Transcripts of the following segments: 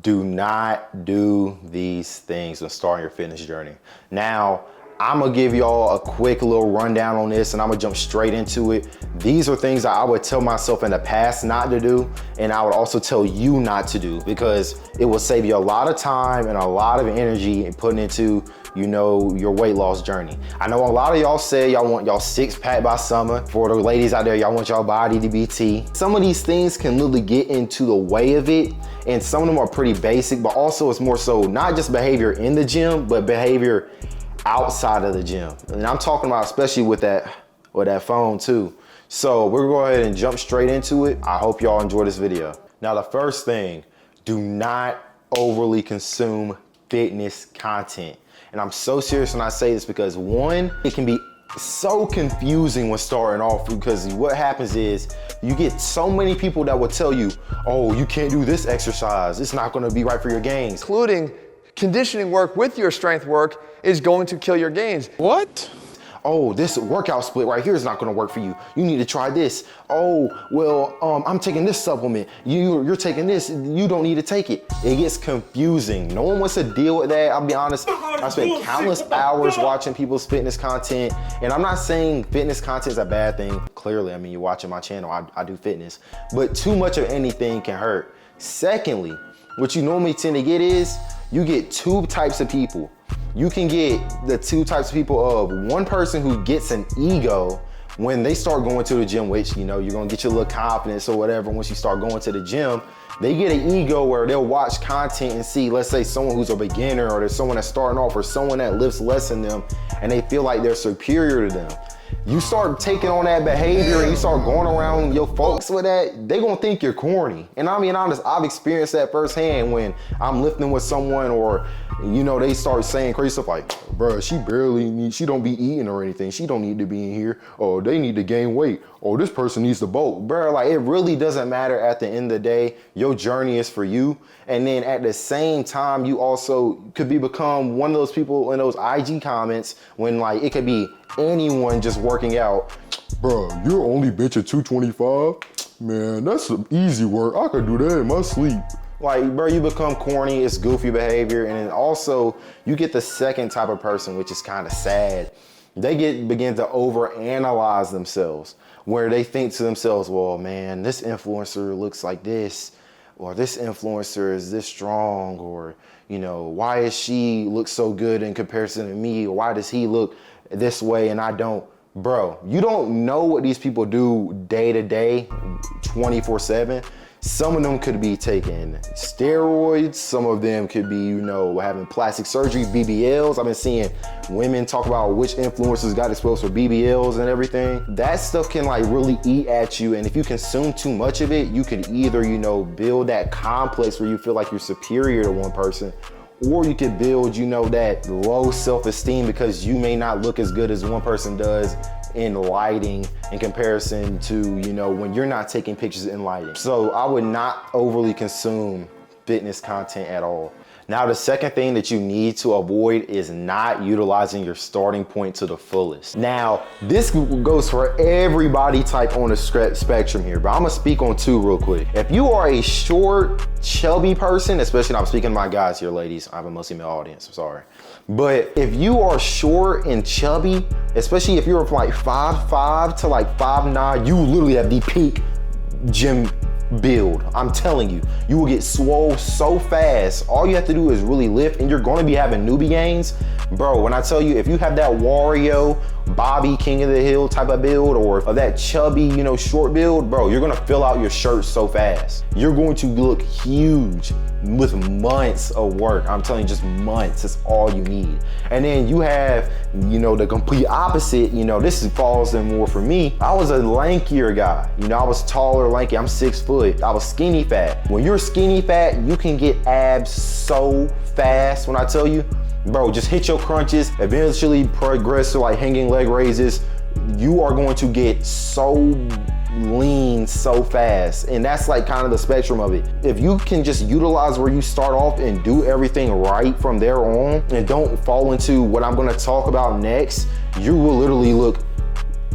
do not do these things when starting your fitness journey. Now, I'm gonna give y'all a quick little rundown on this and I'm gonna jump straight into it. These are things that I would tell myself in the past not to do, and I would also tell you not to do, because it will save you a lot of time and a lot of energy in putting into, you know, your weight loss journey. I know a lot of y'all say y'all want y'all six pack by summer. For the ladies out there, y'all want y'all body to be T. Some of these things can literally get into the way of it, and some of them are pretty basic, but also it's more so not just behavior in the gym, but behavior outside of the gym. And I'm talking about especially with that phone too. So we're gonna go ahead and jump straight into it. I hope y'all enjoy this video. Now, the first thing, do not overly consume fitness content. And I'm so serious when I say this because one, it can be so confusing when starting off, because what happens is you get so many people that will tell you, oh, you can't do this exercise. It's not gonna be right for your gains. Including conditioning work with your strength work is going to kill your gains. What? Oh, this workout split right here is not gonna work for you. You need to try this. Oh, well, I'm taking this supplement. You're taking this, you don't need to take it. It gets confusing. No one wants to deal with that. I'll be honest, I spent countless hours watching people's fitness content, and I'm not saying fitness content is a bad thing. Clearly, I mean, you're watching my channel, I do fitness, but too much of anything can hurt. Secondly, what you normally tend to get is, you get two types of people. You can get the two types of people of one person who gets an ego when they start going to the gym, which, you know, you're gonna get your little confidence or whatever once you start going to the gym. They get an ego where they'll watch content and see, let's say, someone who's a beginner, or there's someone that's starting off, or someone that lifts less than them, and they feel like they're superior to them. You start taking on that behavior and you start going around your folks with that, they gonna think you're corny. And I mean, honest, I've experienced that firsthand when I'm lifting with someone, or, you know, they start saying crazy stuff like, bruh, she don't be eating or anything. She don't need to be in here. Oh, they need to gain weight. Oh, this person needs to bulk. Bruh, like, it really doesn't matter at the end of the day. Your journey is for you. And then at the same time, you also could become one of those people in those IG comments when, like, it could be anyone just working out. Bro, you're only bench at 225? Man, that's some easy work. I could do that in my sleep. Like, bro, you become corny, it's goofy behavior. And then also, you get the second type of person, which is kind of sad. They begin to overanalyze themselves, where they think to themselves, well, man, this influencer looks like this, or this influencer is this strong, or, you know, why does she look so good in comparison to me, or why does he look this way and I don't? Bro, you don't know what these people do day to day, 24/7. Some of them could be taking steroids. Some of them could be, you know, having plastic surgery, BBLs. I've been seeing women talk about which influencers got exposed for BBLs and everything. That stuff can, like, really eat at you. And if you consume too much of it, you could either, you know, build that complex where you feel like you're superior to one person, or you could build, you know, that low self-esteem because you may not look as good as one person does in lighting in comparison to, you know, when you're not taking pictures in lighting. So I would not overly consume fitness content at all. Now, the second thing that you need to avoid is not utilizing your starting point to the fullest. Now, this goes for everybody type on the spectrum here, but I'm gonna speak on two real quick. If you are a short, chubby person, especially, I'm speaking to my guys here, ladies, I have a mostly male audience, I'm sorry. But if you are short and chubby, especially if you're from like 5'5" to like 5'9", you literally have the peak gym build. I'm telling you, you will get swole so fast. All you have to do is really lift, and you're going to be having newbie gains. Bro, when I tell you, if you have that Wario, Bobby, King of the Hill type of build, or that chubby, you know, short build, bro, you're gonna fill out your shirt so fast. You're going to look huge with months of work. I'm telling you, just months, that's all you need. And then you have, you know, the complete opposite. You know, this falls in more for me. I was a lankier guy. You know, I was taller, lanky, I'm 6 foot. I was skinny fat. When you're skinny fat, you can get abs so fast. When I tell you, bro, just hit your crunches, eventually progress to like hanging leg raises. You are going to get so lean so fast. And that's like kind of the spectrum of it. If you can just utilize where you start off and do everything right from there on, and don't fall into what I'm gonna talk about next, you will literally look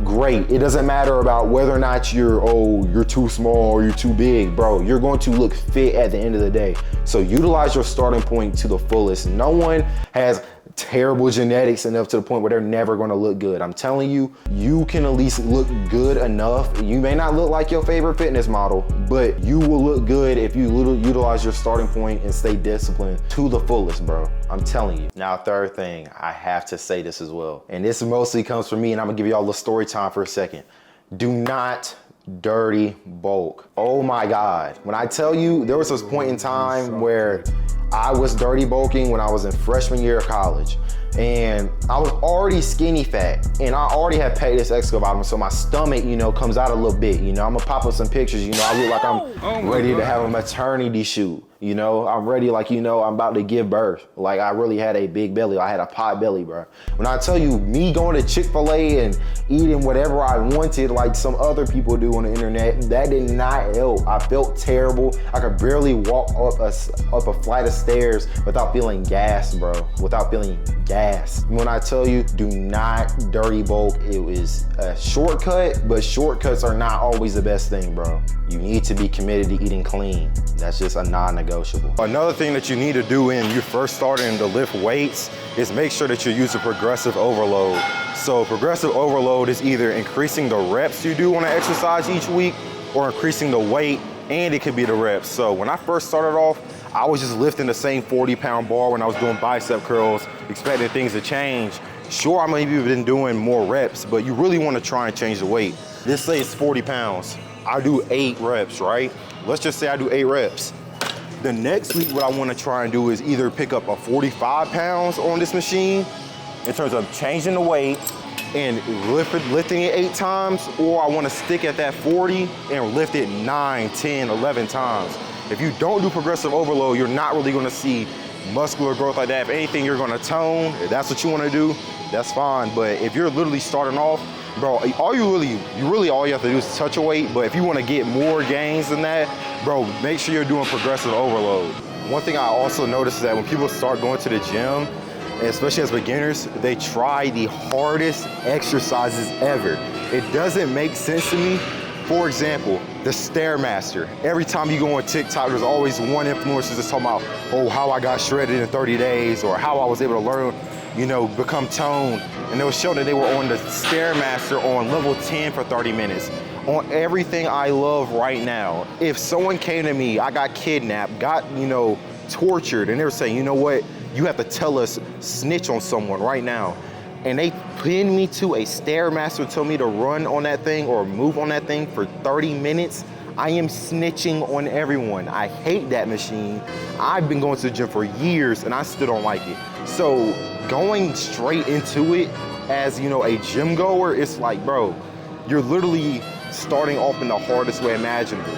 great. It doesn't matter about whether or not you're too small or you're too big, bro. You're going to look fit at the end of the day. So utilize your starting point to the fullest. No one has terrible genetics enough to the point where they're never going to look good. I'm telling you, you can at least look good enough. You may not look like your favorite fitness model, but you will look good if you utilize your starting point and stay disciplined to the fullest, bro. I'm telling you. Now, third thing, I have to say this as well. And this mostly comes from me, and I'm gonna give y'all a little story time for a second. Do not dirty bulk. Oh my God. When I tell you, there was this point in time where I was dirty bulking when I was in freshman year of college. And I was already skinny fat, and I already had Pectus excavatum, so my stomach, you know, comes out a little bit. You know, I'm gonna pop up some pictures. You know, I look like I'm ready to have a maternity shoot. You know, I'm ready, like, you know, I'm about to give birth. Like, I really had a big belly. I had a pot belly, bro. When I tell you, me going to Chick-fil-A and eating whatever I wanted, like some other people do on the internet, that did not help. I felt terrible. I could barely walk up a flight of stairs without feeling gassed, bro. Without feeling gassed. When I tell you, do not dirty bulk. It was a shortcut, but shortcuts are not always the best thing, bro. You need to be committed to eating clean. That's just a non-negotiable. Another thing that you need to do when you're first starting to lift weights is make sure that you're using progressive overload. So progressive overload is either increasing the reps you do on an exercise each week or increasing the weight, and it could be the reps. So when I first started off, I was just lifting the same 40-pound bar when I was doing bicep curls, expecting things to change. Sure, I maybe been doing more reps, but you really want to try and change the weight. Let's say it's 40 pounds. I do 8 reps, right? Let's just say I do 8 reps. The next week, what I want to try and do is either pick up a 45 pounds on this machine in terms of changing the weight and lifting it 8 times, or I want to stick at that 40 and lift it 9, 10, 11 times. If you don't do progressive overload, you're not really going to see muscular growth like that. If anything, you're going to tone. If that's what you want to do, that's fine. But if you're literally starting off, bro, all you have to do is touch a weight. But if you want to get more gains than that, bro, make sure you're doing progressive overload. One thing I also noticed is that when people start going to the gym, and especially as beginners, they try the hardest exercises ever. It doesn't make sense to me. For example, the Stairmaster. Every time you go on TikTok, there's always one influencer that's talking about, oh, how I got shredded in 30 days, or how I was able to learn, you know, become toned. And it was shown that they were on the Stairmaster on level 10 for 30 minutes. On everything I love right now, if someone came to me, I got kidnapped, got, you know, tortured, and they were saying, you know what, you have to tell us, snitch on someone right now. And they pinned me to a Stairmaster, told me to run on that thing or move on that thing for 30 minutes. I am snitching on everyone. I hate that machine. I've been going to the gym for years and I still don't like it. So going straight into it as, you know, a gym goer, it's like, bro, you're literally starting off in the hardest way imaginable.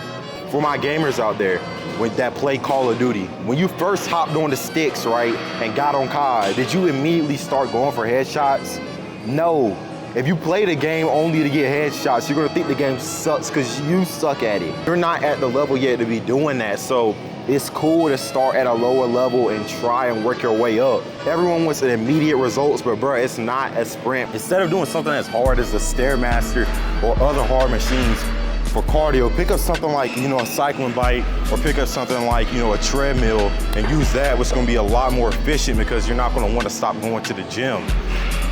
For my gamers out there, with that play Call of Duty, when you first hopped on the sticks, right, and got on COD, did you immediately start going for headshots? No. If you play the game only to get headshots, you're gonna think the game sucks because you suck at it. You're not at the level yet to be doing that, so it's cool to start at a lower level and try and work your way up. Everyone wants an immediate results, but bro, it's not a sprint. Instead of doing something as hard as the Stairmaster or other hard machines, for cardio, pick up something like, you know, a cycling bike, or pick up something like, you know, a treadmill, and use that, which is gonna be a lot more efficient because you're not gonna wanna stop going to the gym.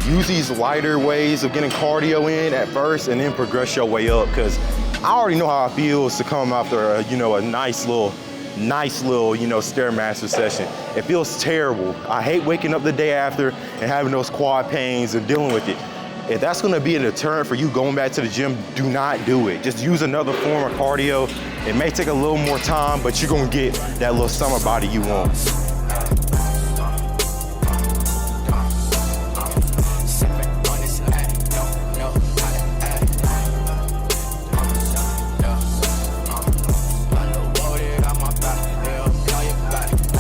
Use these lighter ways of getting cardio in at first and then progress your way up, because I already know how it feels to come after a, you know, a nice little, you know, Stairmaster session. It feels terrible. I hate waking up the day after and having those quad pains and dealing with it. If that's gonna be a deterrent for you going back to the gym, do not do it. Just use another form of cardio. It may take a little more time, but you're gonna get that little summer body you want.